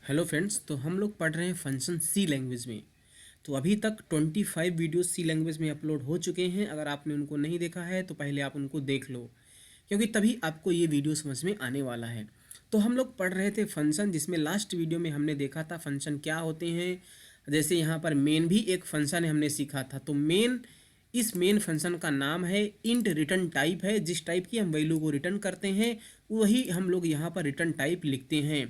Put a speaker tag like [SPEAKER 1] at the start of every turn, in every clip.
[SPEAKER 1] Hello friends, तो हम लोग पढ़ रहे हैं फंक्शन सी लैंग्वेज में। तो अभी तक 25 वीडियो सी लैंग्वेज में अपलोड हो चुके हैं। अगर आपने उनको नहीं देखा है तो पहले आप उनको देख लो, क्योंकि तभी आपको ये वीडियो समझ में आने वाला है। तो हम लोग पढ़ रहे थे फंक्शन, जिसमें लास्ट वीडियो में हमने देखा था फंक्शन क्या होते हैं। जैसे यहाँ पर मेन भी एक फंक्शन है, हमने सीखा था। तो इस मेन फंक्शन का नाम है इंट। रिटर्न टाइप है, जिस टाइप की हम वैल्यू को रिटर्न करते हैं वही हम लोग यहाँ पर रिटर्न टाइप लिखते हैं।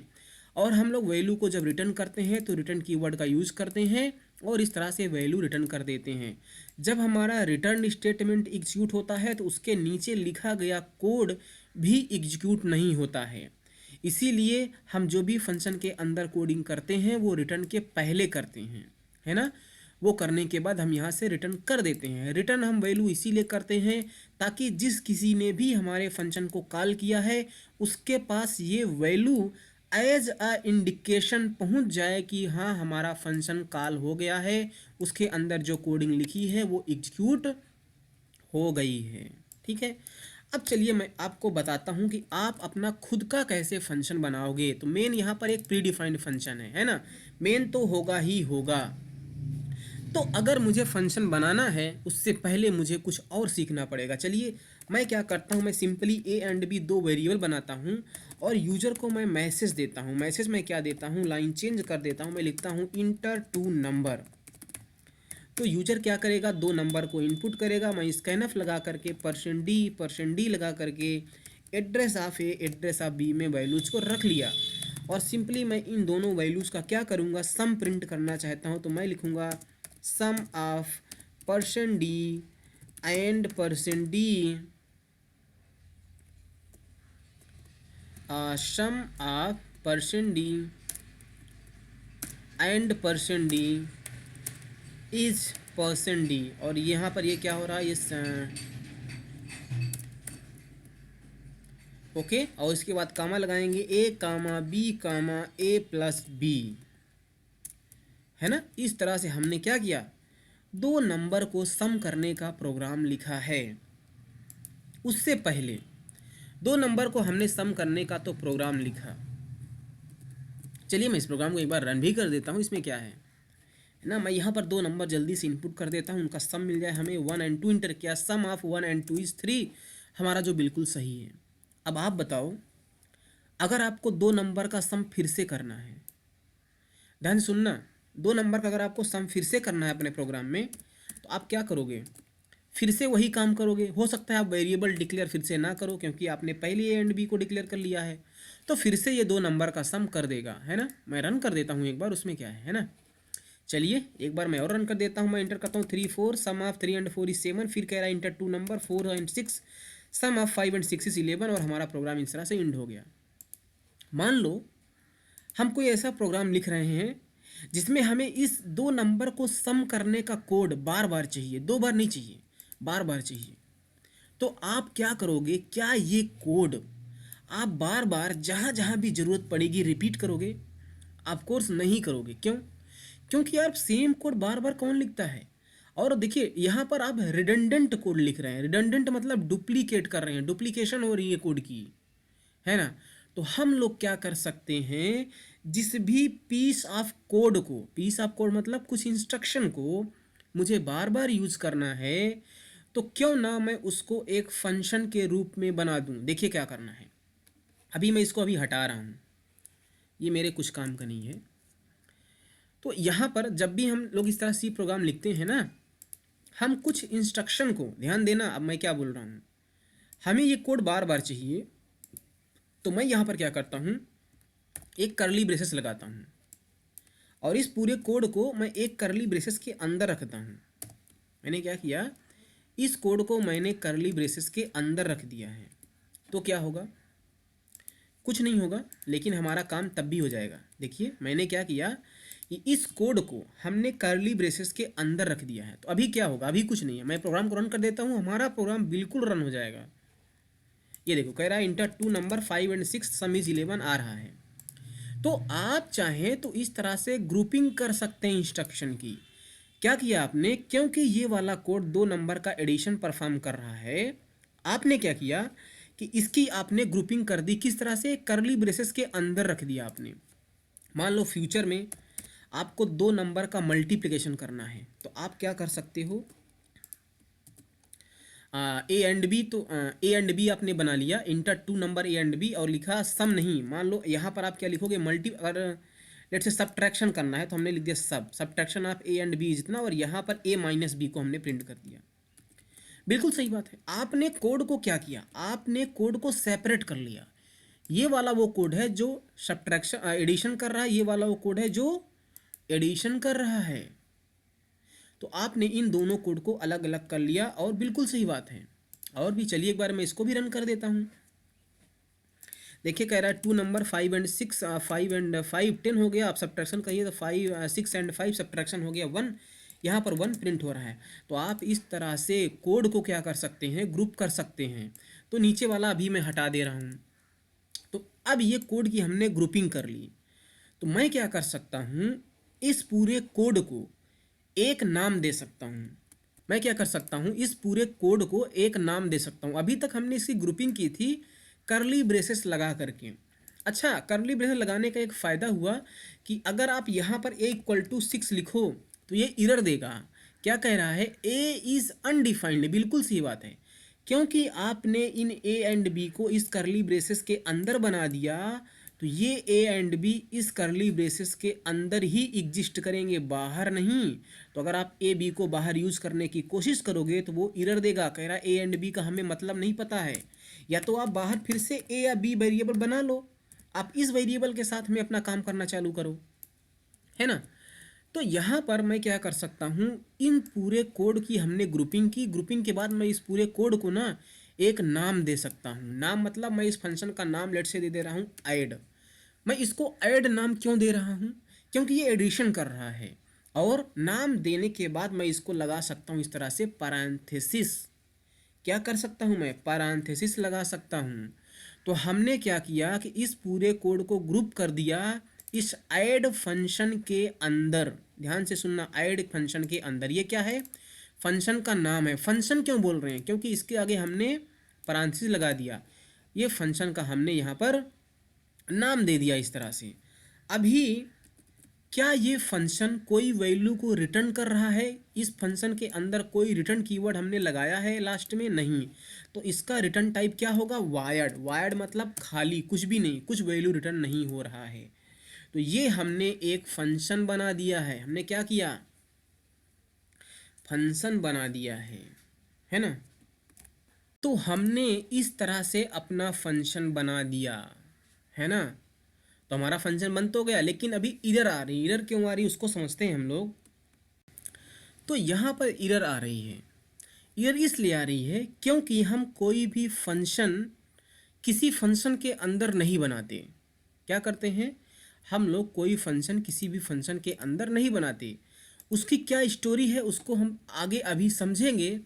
[SPEAKER 1] और हम लोग वैल्यू को जब रिटर्न करते हैं तो रिटर्न कीवर्ड का यूज़ करते हैं और इस तरह से वैल्यू रिटर्न कर देते हैं। जब हमारा रिटर्न स्टेटमेंट एग्जीक्यूट होता है तो उसके नीचे लिखा गया कोड भी एग्जीक्यूट नहीं होता है। इसीलिए हम जो भी फंक्शन के अंदर कोडिंग करते हैं वो रिटर्न के पहले करते हैं, है ना। वो करने के बाद हम यहाँ से रिटर्न कर देते हैं। रिटर्न हम वैल्यू इसीलिए करते हैं ताकि जिस किसी ने भी हमारे फंक्शन को कॉल किया है उसके पास ये वैल्यू एज अ इंडिकेशन पहुंच जाए कि हाँ, हमारा फंक्शन कॉल हो गया है, उसके अंदर जो कोडिंग लिखी है वो एग्जीक्यूट हो गई है। ठीक है। अब चलिए मैं आपको बताता हूँ कि आप अपना खुद का कैसे फंक्शन बनाओगे। तो मेन यहाँ पर एक प्री डिफाइंड फंक्शन है ना। मेन तो होगा ही होगा। तो अगर मुझे फंक्शन बनाना है उससे पहले मुझे कुछ और सीखना पड़ेगा। चलिए मैं क्या करता हूँ, मैं सिंपली ए एंड बी दो वेरिएबल बनाता हूँ और यूजर को मैं मैसेज देता हूँ। मैसेज मैं क्या देता हूँ, लाइन चेंज कर देता हूँ। मैं लिखता हूँ इंटर टू नंबर। तो यूजर क्या करेगा, दो नंबर को इनपुट करेगा। मैं स्कैनफ लगा करके %d लगा करके address of A address of B में वैल्यूज को रख लिया। और सिंपली मैं इन दोनों वैल्यूज का क्या करूँगा, सम प्रिंट करना चाहता हूँ। तो मैं लिखूँगा sum of %d and %d, sum of %d and %d is %d। और यहाँ पर ये क्या हो रहा है, ये ओके। और इसके बाद कामा लगाएंगे, ए कामा बी कामा ए प्लस बी, है ना। इस तरह से हमने क्या किया, दो नंबर को सम करने का प्रोग्राम लिखा है। उससे पहले दो नंबर को हमने सम करने का तो प्रोग्राम लिखा। चलिए मैं इस प्रोग्राम को एक बार रन भी कर देता हूँ। इसमें क्या है ना, मैं यहाँ पर दो नंबर जल्दी से इनपुट कर देता हूँ, उनका सम मिल जाए हमें। 1 और 2 इंटर किया, सम ऑफ 1 और 2 इज 3, हमारा जो बिल्कुल सही है। अब आप बताओ, अगर आपको दो नंबर का सम फिर से करना है, ध्यान से सुनना, दो नंबर का अगर आपको सम फिर से करना है अपने प्रोग्राम में, तो आप क्या करोगे, फिर से वही काम करोगे। हो सकता है आप वेरिएबल डिक्लेयर फिर से ना करो, क्योंकि आपने पहले ए एंड बी को डिक्लेयर कर लिया है। तो फिर से ये दो नंबर का सम कर देगा, है ना। मैं रन कर देता हूँ एक बार, उसमें क्या है ना। चलिए एक बार मैं और रन कर देता हूँ। मैं इंटर करता हूँ 3 4, सम ऑफ 3 एंड 4 इज 7। फिर कह रहा है enter two number 4 and 6, sum of 5 and 6 is 11। और हमारा प्रोग्राम इस तरह से एंड हो गया। मान लो हम कोई ऐसा प्रोग्राम लिख रहे हैं जिसमें हमें इस दो नंबर को सम करने का कोड बार बार चाहिए, दो बार नहीं चाहिए, बार बार चाहिए। तो आप क्या करोगे, क्या ये कोड आप बार बार जहाँ जहाँ भी ज़रूरत पड़ेगी रिपीट करोगे? ऑफ कोर्स नहीं करोगे। क्यों? क्योंकि यार सेम कोड बार बार कौन लिखता है। और देखिए यहाँ पर आप रिडंडेंट कोड लिख रहे हैं। रिडंडेंट मतलब डुप्लीकेट कर रहे हैं, डुप्लीकेशन हो रही है कोड की, है ना। तो हम लोग क्या कर सकते हैं, जिस भी पीस ऑफ कोड मतलब कुछ इंस्ट्रक्शन को मुझे बार बार यूज करना है, तो क्यों ना मैं उसको एक फंक्शन के रूप में बना दूं। देखिए क्या करना है, अभी मैं इसको अभी हटा रहा हूं, ये मेरे कुछ काम का नहीं है। तो यहाँ पर जब भी हम लोग इस तरह सी प्रोग्राम लिखते हैं ना, हम कुछ इंस्ट्रक्शन को, ध्यान देना अब मैं क्या बोल रहा हूँ, हमें ये कोड बार बार चाहिए। तो मैं यहाँ पर क्या करता हूँ, एक करली ब्रेसेस लगाता हूँ और इस पूरे कोड को मैं एक करली ब्रेसेस के अंदर रखता हूँ। मैंने क्या किया, इस कोड को मैंने करली ब्रेसेस के अंदर रख दिया है। तो क्या होगा, कुछ नहीं होगा, लेकिन हमारा काम तब भी हो जाएगा। देखिए मैंने क्या किया कि इस कोड को हमने करली ब्रेसेस के अंदर रख दिया है। तो अभी क्या होगा, अभी कुछ नहीं है। मैं प्रोग्राम को रन कर देता हूँ, हमारा प्रोग्राम बिल्कुल रन हो जाएगा। ये देखो कह रहा है enter two number 5 and 6 sum is 11 आ रहा है। तो आप चाहें तो इस तरह से ग्रुपिंग कर सकते हैं इंस्ट्रक्शन की। क्या किया आपने, क्योंकि ये वाला कोड दो नंबर का एडिशन परफॉर्म कर रहा है, आपने क्या किया कि इसकी आपने ग्रुपिंग कर दी। किस तरह से, करली ब्रेसेस के अंदर रख दिया आपने। मान लो फ्यूचर में आपको दो नंबर का मल्टीप्लिकेशन करना है, तो आप क्या कर सकते हो, ए एंड बी, तो ए एंड बी आपने बना लिया, enter two number A and B, और लिखा सम नहीं। मान लो यहाँ पर आप क्या लिखोगे, अगर लेट से सब्ट्रैक्शन करना है तो हमने लिख दिया subtraction of A and B जितना, और यहाँ पर ए माइनस बी को हमने प्रिंट कर दिया। बिल्कुल सही बात है। आपने कोड को क्या किया, आपने कोड को सेपरेट कर लिया। ये वाला वो कोड है जो सब्ट्रैक्शन एडिशन कर रहा है, ये वाला वो कोड है जो एडिशन कर रहा है। तो आपने इन दोनों कोड को अलग अलग कर लिया, और बिल्कुल सही बात है। और भी चलिए एक बार मैं इसको भी रन कर देता हूँ। देखिए कह रहा है टू नंबर 5 एंड 6, 5 एंड 5 10 हो गया। आप सब्ट्रैक्शन करिए तो 5 6 एंड 5 सब्ट्रैक्शन हो गया 1, यहाँ पर 1 प्रिंट हो रहा है। तो आप इस तरह से कोड को क्या कर सकते हैं, ग्रुप कर सकते हैं। तो नीचे वाला अभी मैं हटा दे रहा हूँ। तो अब ये कोड की हमने ग्रुपिंग कर ली, तो मैं क्या कर सकता हूँ, इस पूरे कोड को एक नाम दे सकता हूँ। मैं क्या कर सकता हूँ, इस पूरे कोड को एक नाम दे सकता हूँ। अभी तक हमने इसकी ग्रुपिंग की थी करली ब्रेसेस लगा करके। अच्छा, करली ब्रेसेस लगाने का एक फ़ायदा हुआ कि अगर आप यहाँ पर a = 6 लिखो तो ये एरर देगा। क्या कह रहा है, a इज़ अनडिफाइंड। बिल्कुल सही बात है, क्योंकि आपने इन a एंड b को इस करली ब्रेसेस के अंदर बना दिया, तो ये a एंड b इस करली ब्रेसेस के अंदर ही एग्जिस्ट करेंगे, बाहर नहीं। तो अगर आप a b को बाहर यूज़ करने की कोशिश करोगे तो वो एरर देगा। कह रहा है a एंड b का हमें मतलब नहीं पता है, या तो आप बाहर फिर से a या b वेरिएबल बना लो, आप इस वेरिएबल के साथ में अपना काम करना चालू करो, है ना। तो यहाँ पर मैं क्या कर सकता हूँ, इन पूरे कोड की हमने ग्रुपिंग की। ग्रुपिंग के बाद मैं इस पूरे कोड को ना एक नाम दे सकता हूँ। नाम मतलब मैं इस फंक्शन का नाम लेट से दे रहा हूँ ऐड। मैं इसको ऐड नाम क्यों दे रहा हूँ, क्योंकि ये एडिशन कर रहा है। और नाम देने के बाद मैं इसको लगा सकता हूँ इस तरह से पैरेंथेसिस। क्या कर सकता हूँ मैं, पैरेंथेसिस लगा सकता हूँ। तो हमने क्या किया कि इस पूरे कोड को ग्रुप कर दिया इस ऐड फंक्शन के अंदर। ध्यान से सुनना, ऐड फंक्शन के अंदर। ये क्या है, फंक्शन का नाम है। फंक्शन क्यों बोल रहे हैं, क्योंकि इसके आगे हमने पैरेंथेसिस लगा दिया। ये फंक्शन का हमने यहाँ पर नाम दे दिया इस तरह से। अभी क्या ये फंक्शन कोई वैल्यू को रिटर्न कर रहा है, इस फंक्शन के अंदर कोई रिटर्न कीवर्ड हमने लगाया है लास्ट में, नहीं। तो इसका रिटर्न टाइप क्या होगा, वायर्ड। वायर्ड मतलब खाली, कुछ भी नहीं, कुछ वैल्यू रिटर्न नहीं हो रहा है। तो ये हमने एक फंक्शन बना दिया है। हमने क्या किया, फंक्शन बना दिया है ना। तो हमने इस तरह से अपना फंक्शन बना दिया, है ना। तो हमारा फंक्शन बन तो गया, लेकिन अभी एरर आ रही है। एरर क्यों आ रही है उसको समझते हैं हम लोग। तो यहाँ पर एरर आ रही है। एरर इसलिए आ रही है क्योंकि हम कोई भी फंक्शन किसी फंक्शन के अंदर नहीं बनाते। क्या करते हैं, हम लोग कोई फंक्शन किसी भी फंक्शन के अंदर नहीं बनाते। उसकी क्या स्टोरी है उसको हम आगे अभी समझेंगे।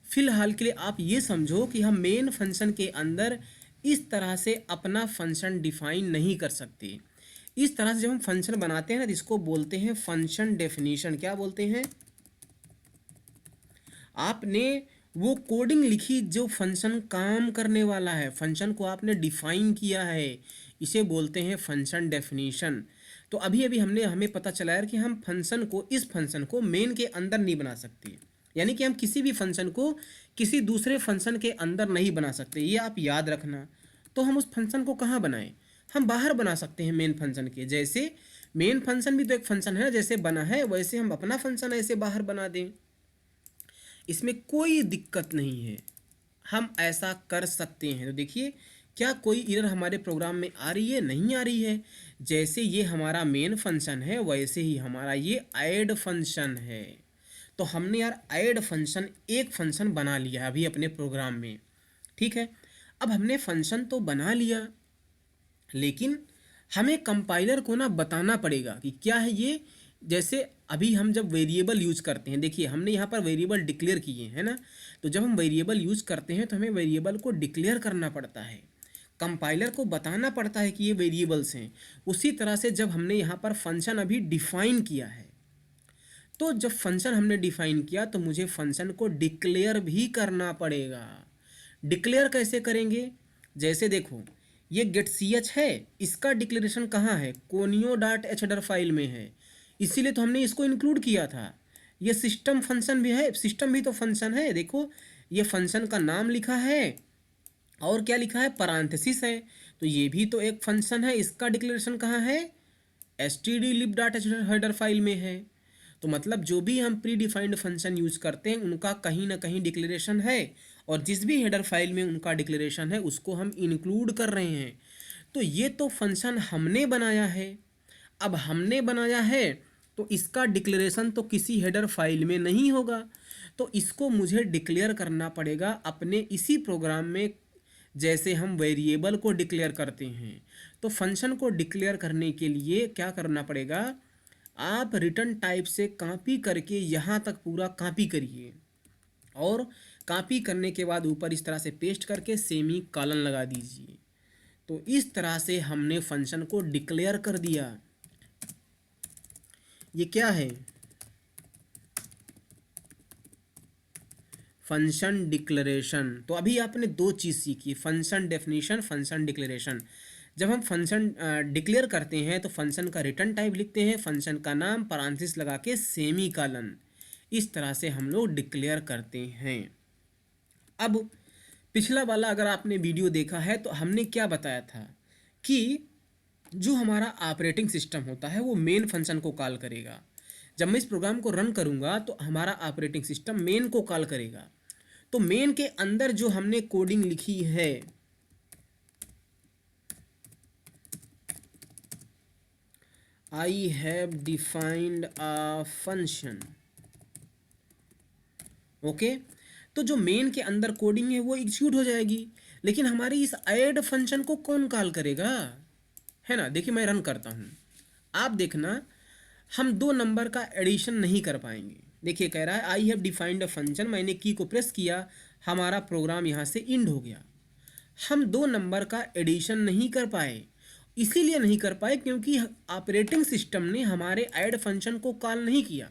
[SPEAKER 1] फिलहाल के लिए आप ये समझो कि हम मेन फंक्शन के अंदर इस तरह से अपना फंक्शन डिफाइन नहीं कर सकते। इस तरह से जब हम फंक्शन बनाते हैं ना, इसको बोलते हैं फंक्शन डेफिनेशन। क्या बोलते हैं, आपने वो कोडिंग लिखी जो फंक्शन काम करने वाला है, फंक्शन को आपने डिफाइन किया है, इसे बोलते हैं फंक्शन डेफिनेशन। तो अभी अभी हमें पता चला यार कि हम फंक्शन को, इस फंक्शन को मेन के अंदर नहीं बना सकते। यानी कि हम किसी भी फंक्शन को किसी दूसरे फंक्शन के अंदर नहीं बना सकते, ये आप याद रखना। तो हम उस फंक्शन को कहाँ बनाएं, हम बाहर बना सकते हैं मेन फंक्शन के। जैसे मेन फंक्शन भी तो एक फंक्शन है, जैसे बना है वैसे हम अपना फंक्शन ऐसे बाहर बना दें, इसमें कोई दिक्कत नहीं है, हम ऐसा कर सकते हैं। तो देखिए क्या कोई एरर हमारे प्रोग्राम में आ रही है, नहीं आ रही है। जैसे ये हमारा मेन फंक्शन है वैसे ही हमारा ये ऐड फंक्शन है। तो हमने यार ऐड फंक्शन एक फंक्शन बना लिया अभी अपने प्रोग्राम में, ठीक है। अब हमने फंक्शन तो बना लिया, लेकिन हमें कंपाइलर को ना बताना पड़ेगा कि क्या है ये। जैसे अभी हम जब वेरिएबल यूज़ करते हैं, देखिए हमने यहाँ पर वेरिएबल डिक्लेयर किए हैं ना। तो जब हम वेरिएबल यूज़ करते हैं तो हमें वेरिएबल को डिक्लेयर करना पड़ता है, कंपाइलर को बताना पड़ता है कि ये वेरिएबल्स हैं। उसी तरह से जब हमने यहाँ पर फंक्शन अभी डिफाइन किया है, तो जब फंक्शन हमने डिफाइन किया तो मुझे फंक्शन को डिक्लेयर भी करना पड़ेगा। डिक्लेयर कैसे करेंगे, जैसे देखो ये गेट सी एच है, इसका डिक्लेरेशन कहाँ है, conio dot H header file में है, इसीलिए तो हमने इसको इंक्लूड किया था। ये सिस्टम फंक्शन भी है, सिस्टम भी तो फंक्शन है, देखो ये फंक्शन का नाम लिखा है और क्या लिखा है, पैरेंथेसिस है, तो ये भी तो एक फंक्शन है, इसका डिक्लेरेशन कहाँ है, stdlib dot H header file में है। तो मतलब जो भी हम प्री डिफाइंड फंक्शन यूज करते हैं उनका कहीं ना कहीं डिक्लेरेशन है, और जिस भी हेडर फाइल में उनका डिक्लेरेशन है उसको हम इंक्लूड कर रहे हैं। तो ये तो फंक्शन हमने बनाया है, अब हमने बनाया है तो इसका डिक्लेरेशन तो किसी हेडर फाइल में नहीं होगा, तो इसको मुझे डिक्लेयर करना पड़ेगा अपने इसी प्रोग्राम में, जैसे हम वेरिएबल को डिक्लेयर करते हैं। तो फंक्शन को डिक्लेयर करने के लिए क्या करना पड़ेगा, आप रिटर्न टाइप से कॉपी करके यहाँ तक पूरा कॉपी करिए, और कॉपी करने के बाद ऊपर इस तरह से पेस्ट करके सेमी कॉलन लगा दीजिए। तो इस तरह से हमने फंक्शन को डिक्लेयर कर दिया। ये क्या है, फंक्शन डिक्लेरेशन। तो अभी आपने दो चीज़ सीखी, फंक्शन डेफिनेशन, फंक्शन डिक्लेरेशन। जब हम फंक्शन डिक्लेयर करते हैं तो फंक्शन का रिटर्न टाइप लिखते हैं, फंक्शन का नाम पैरेंथेसिस लगा के सेमी कॉलन, इस तरह से हम लोग डिक्लेयर करते हैं। अब पिछला वाला अगर आपने वीडियो देखा है तो हमने क्या बताया था कि जो हमारा ऑपरेटिंग सिस्टम होता है वो मेन फंक्शन को कॉल करेगा। जब मैं इस प्रोग्राम को रन करूँगा तो हमारा ऑपरेटिंग सिस्टम मेन को कॉल करेगा। तो मेन के अंदर जो हमने कोडिंग लिखी है, I have defined a function, okay, तो जो मेन के अंदर कोडिंग है वो एग्जीक्यूट हो जाएगी, लेकिन हमारे इस ऐड फंक्शन को कौन कॉल करेगा, है ना। देखिए मैं रन करता हूँ, आप देखना हम दो नंबर का एडिशन नहीं कर पाएंगे। देखिए कह रहा है I have defined a function, मैंने की को प्रेस किया, हमारा प्रोग्राम यहाँ से इंड हो गया। हम दो नंबर का एडिशन नहीं कर पाए, इसीलिए नहीं कर पाए क्योंकि ऑपरेटिंग सिस्टम ने हमारे ऐड फंक्शन को कॉल नहीं किया।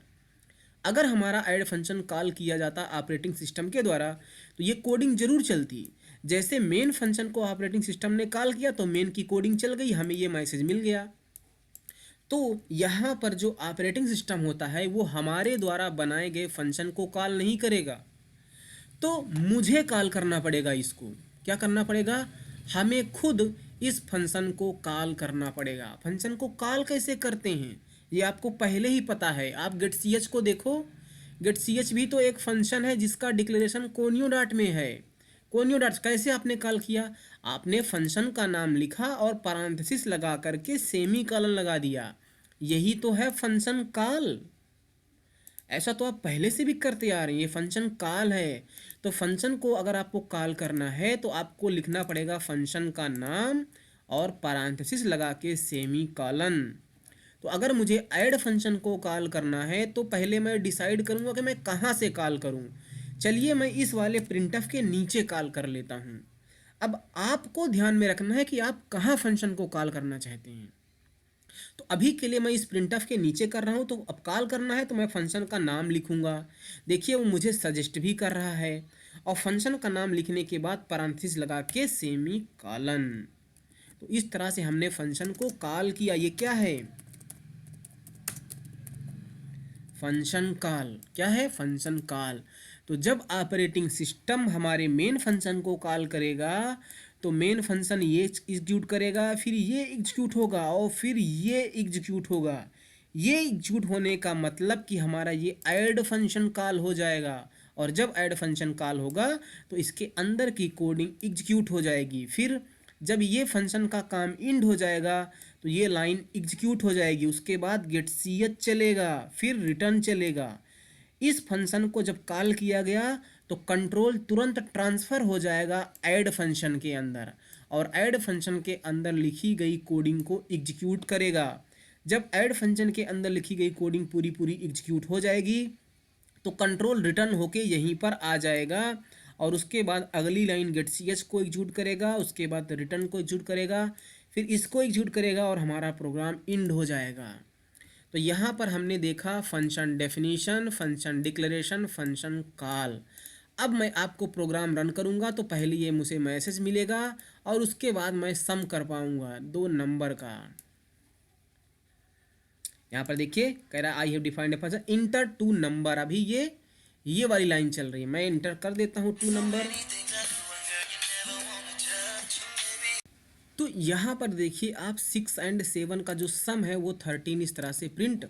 [SPEAKER 1] अगर हमारा ऐड फंक्शन कॉल किया जाता ऑपरेटिंग सिस्टम के द्वारा तो ये कोडिंग जरूर चलती। जैसे मेन फंक्शन को ऑपरेटिंग सिस्टम ने कॉल किया तो मेन की कोडिंग चल गई, हमें ये मैसेज मिल गया। तो यहाँ पर जो ऑपरेटिंग सिस्टम होता है वो हमारे द्वारा बनाए गए फंक्शन को कॉल नहीं करेगा, तो मुझे कॉल करना पड़ेगा। इसको क्या करना पड़ेगा, हमें खुद इस फंक्शन को कॉल करना पड़ेगा। फंक्शन को कॉल कैसे करते हैं ये आपको पहले ही पता है। आप गेट सी एच को देखो, गेट सी एच भी तो एक फंक्शन है जिसका डिक्लेरेशन कोनियो डॉट में है। कोनियो डॉट कैसे आपने कॉल किया, आपने फंक्शन का नाम लिखा और पैरेंथेसिस लगा करके सेमी कॉलन लगा दिया, यही तो है फंक्शन कॉल। ऐसा तो आप पहले से भी करते आ रहे हैं, ये फंक्शन कॉल है। तो फंक्शन को अगर आपको कॉल करना है तो आपको लिखना पड़ेगा फंक्शन का नाम और पैरेंथेसिस लगा के सेमी कॉलन। तो अगर मुझे ऐड फंक्शन को कॉल करना है तो पहले मैं डिसाइड करूँगा कि मैं कहाँ से कॉल करूँ। चलिए मैं इस वाले प्रिंटफ के नीचे कॉल कर लेता हूँ। अब आपको ध्यान में रखना है कि आप कहाँ फंक्शन को कॉल करना चाहते हैं। तो अभी के लिए मैं इस प्रिंटफ के नीचे कर रहा हूँ, तो अब कॉल करना है तो मैं फंक्शन का नाम लिखूँगा। देखिए वो मुझे सजेस्ट भी कर रहा है, और फंक्शन का नाम लिखने के बाद पैरेंथेसिस लगा के सेमी कॉलन। तो इस तरह से हमने फंक्शन को कॉल किया। ये क्या है, फंक्शन कॉल। क्या है, फंक्शन कॉल। तो जब ऑपरेटिंग सिस्टम हमारे मेन फंक्शन को कॉल करेगा तो मेन फंक्शन ये एग्जीक्यूट करेगा, फिर ये एग्जीक्यूट होगा और फिर ये एग्जीक्यूट होगा। ये एग्जीक्यूट होने का मतलब कि हमारा ये ऐड फंक्शन कॉल हो जाएगा, और जब ऐड फंक्शन कॉल होगा तो इसके अंदर की कोडिंग एग्जीक्यूट हो जाएगी। फिर जब ये फंक्शन का काम इंड हो जाएगा तो ये लाइन एग्जीक्यूट हो जाएगी, उसके बाद गेट सी एच चलेगा, फिर रिटर्न चलेगा। इस फंक्शन को जब कॉल किया गया तो कंट्रोल तुरंत ट्रांसफ़र हो जाएगा ऐड फंक्शन के अंदर, और ऐड फंक्शन के अंदर लिखी गई कोडिंग को एग्जीक्यूट करेगा। जब ऐड फंक्शन के अंदर लिखी गई कोडिंग पूरी पूरी एग्जीक्यूट हो जाएगी तो कंट्रोल रिटर्न होके यहीं पर आ जाएगा, और उसके बाद अगली लाइन गेट सी एच को एग्जीक्यूट करेगा, उसके बाद रिटर्न को एग्जीक्यूट करेगा, फिर इसको एग्जीक्यूट करेगा और हमारा प्रोग्राम इंड हो जाएगा। तो यहाँ पर हमने देखा function definition, function declaration, function call. अब मैं आपको प्रोग्राम रन करूँगा तो पहले ये मुझे मैसेज मिलेगा और उसके बाद मैं सम कर पाऊँगा 2 नंबर का। यहाँ पर देखिए कह रहा है I have defined a function inter 2 number. अभी ये वाली लाइन चल रही है, मैं इंटर कर देता हूँ 2 नंबर। तो यहाँ पर देखिए आप 6 एंड 7 का जो सम है वो 13 इस तरह से प्रिंट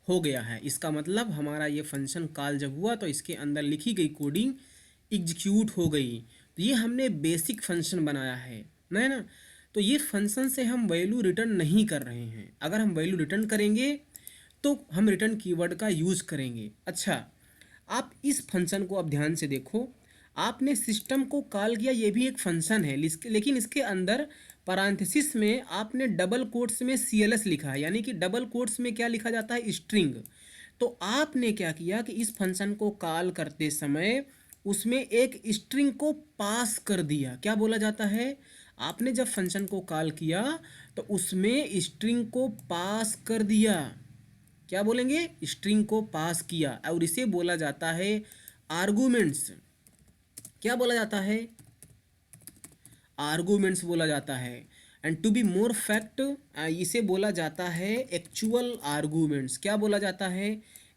[SPEAKER 1] हो गया है। इसका मतलब हमारा ये फंक्शन कॉल जब हुआ तो इसके अंदर लिखी गई कोडिंग एग्जीक्यूट हो गई। तो ये हमने बेसिक फंक्शन बनाया है ना। तो ये फंक्शन से हम वैल्यू रिटर्न नहीं कर रहे हैं। अगर हम वैल्यू रिटर्न करेंगे तो हम रिटर्न कीवर्ड का यूज़ करेंगे। अच्छा, आप इस फंक्शन को अब ध्यान से देखो। आपने सिस्टम को कॉल किया, ये भी एक फंक्शन है, लेकिन इसके अंदर पारेंथेसिस में आपने डबल कोट्स में CLS लिखा है, यानी कि डबल कोट्स में क्या लिखा जाता है, स्ट्रिंग। तो आपने क्या किया कि इस फंक्शन को कॉल करते समय उसमें एक स्ट्रिंग को पास कर दिया। क्या बोला जाता है, आपने जब फंक्शन को कॉल किया तो उसमें स्ट्रिंग को पास कर दिया। क्या बोलेंगे, स्ट्रिंग को पास किया, और इसे बोला जाता है आर्गुमेंट्स। क्या बोला जाता है, आर्गुमेंट्स बोला जाता है। And to be more fact इसे बोला जाता है एक्चुअल आर्गुमेंट्स। क्या बोला जाता है,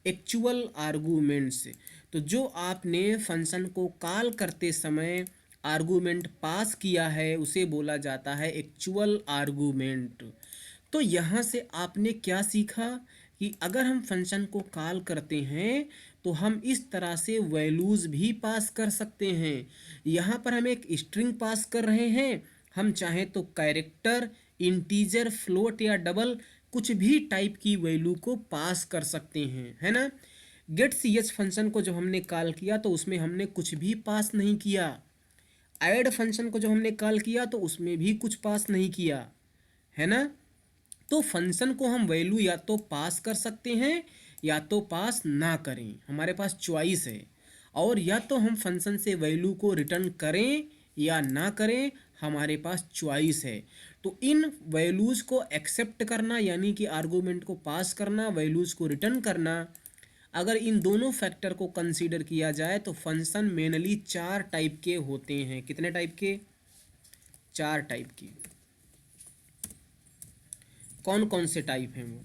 [SPEAKER 1] एक्चुअल आर्गुमेंट्स। तो जो आपने फंक्शन को कॉल करते समय आर्गुमेंट पास किया है उसे बोला जाता है एक्चुअल आर्गुमेंट। तो यहाँ से आपने क्या सीखा कि अगर हम फंक्शन को कॉल करते हैं तो हम इस तरह से वैल्यूज़ भी पास कर सकते हैं। यहाँ पर हम एक स्ट्रिंग पास कर रहे हैं, हम चाहें तो कैरेक्टर, इंटीजर, फ्लोट या डबल कुछ भी टाइप की वैल्यू को पास कर सकते हैं, है ना। गेट ch फंक्शन को जो हमने कॉल किया तो उसमें हमने कुछ भी पास नहीं किया। ऐड फंक्शन को जो हमने कॉल किया तो उसमें भी कुछ पास नहीं किया, है ना। तो फंक्शन को हम वैल्यू या तो पास कर सकते हैं या तो पास ना करें, हमारे पास चॉइस है। और या तो हम फंक्शन से वैल्यू को रिटर्न करें या ना करें, हमारे पास चॉइस है। तो इन वैल्यूज़ को एक्सेप्ट करना यानी कि आर्गूमेंट को पास करना, वैल्यूज़ को रिटर्न करना, अगर इन दोनों फैक्टर को कंसीडर किया जाए तो फंक्शन मेनली 4 टाइप के होते हैं। कितने टाइप के, 4 टाइप के। कौन कौन से टाइप हैं वो,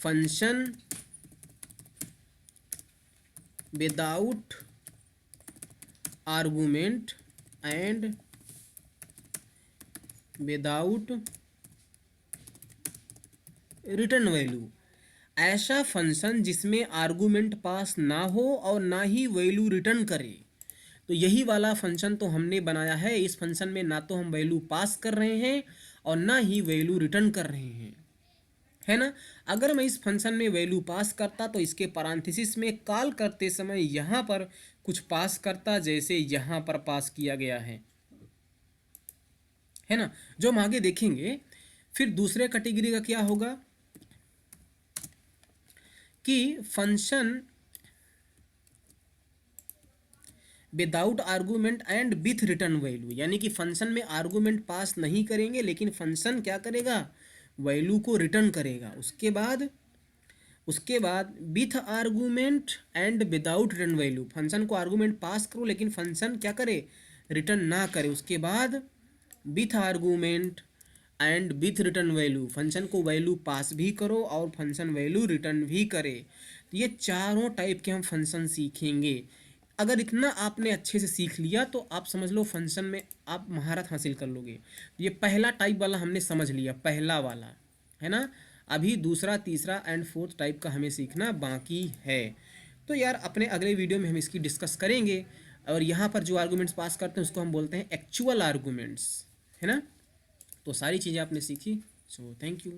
[SPEAKER 1] function without argument and without return value. ऐसा फंक्शन जिसमें आर्गुमेंट पास ना हो और ना ही वैल्यू रिटर्न करे, तो यही वाला फंक्शन तो हमने बनाया है। इस फंक्शन में ना तो हम वैल्यू पास कर रहे हैं और ना ही वैल्यू रिटर्न कर रहे हैं, है ना। अगर मैं इस फंक्शन में वैल्यू पास करता तो इसके पैरेंथेसिस में कॉल करते समय यहाँ पर कुछ पास करता, जैसे यहाँ पर पास किया गया है ना, जो हम आगे देखेंगे। फिर दूसरे कैटेगरी का क्या होगा कि function without argument and with return value, यानी कि फंक्शन में आर्गूमेंट पास नहीं करेंगे लेकिन फंक्शन क्या करेगा, वैल्यू को रिटर्न करेगा। उसके बाद with argument and without return value, function को आर्गूमेंट पास करो लेकिन फंक्शन क्या करे, रिटर्न ना करे। उसके बाद with argument and with return value, function को वैल्यू पास भी करो और फंक्शन वैल्यू रिटर्न भी करे। तो ये चारों टाइप के हम फंक्शन सीखेंगे। अगर इतना आपने अच्छे से सीख लिया तो आप समझ लो फंक्शन में आप महारत हासिल कर लोगे। ये पहला टाइप वाला हमने समझ लिया, पहला वाला, है ना। अभी दूसरा, तीसरा एंड फोर्थ टाइप का हमें सीखना बाकी है। तो यार अपने अगले वीडियो में हम इसकी डिस्कस करेंगे। और यहाँ पर जो आर्गूमेंट्स पास करते हैं उसको हम बोलते हैं एक्चुअल आर्गूमेंट्स, है ना। तो सारी चीज़ें आपने सीखी, सो थैंक यू।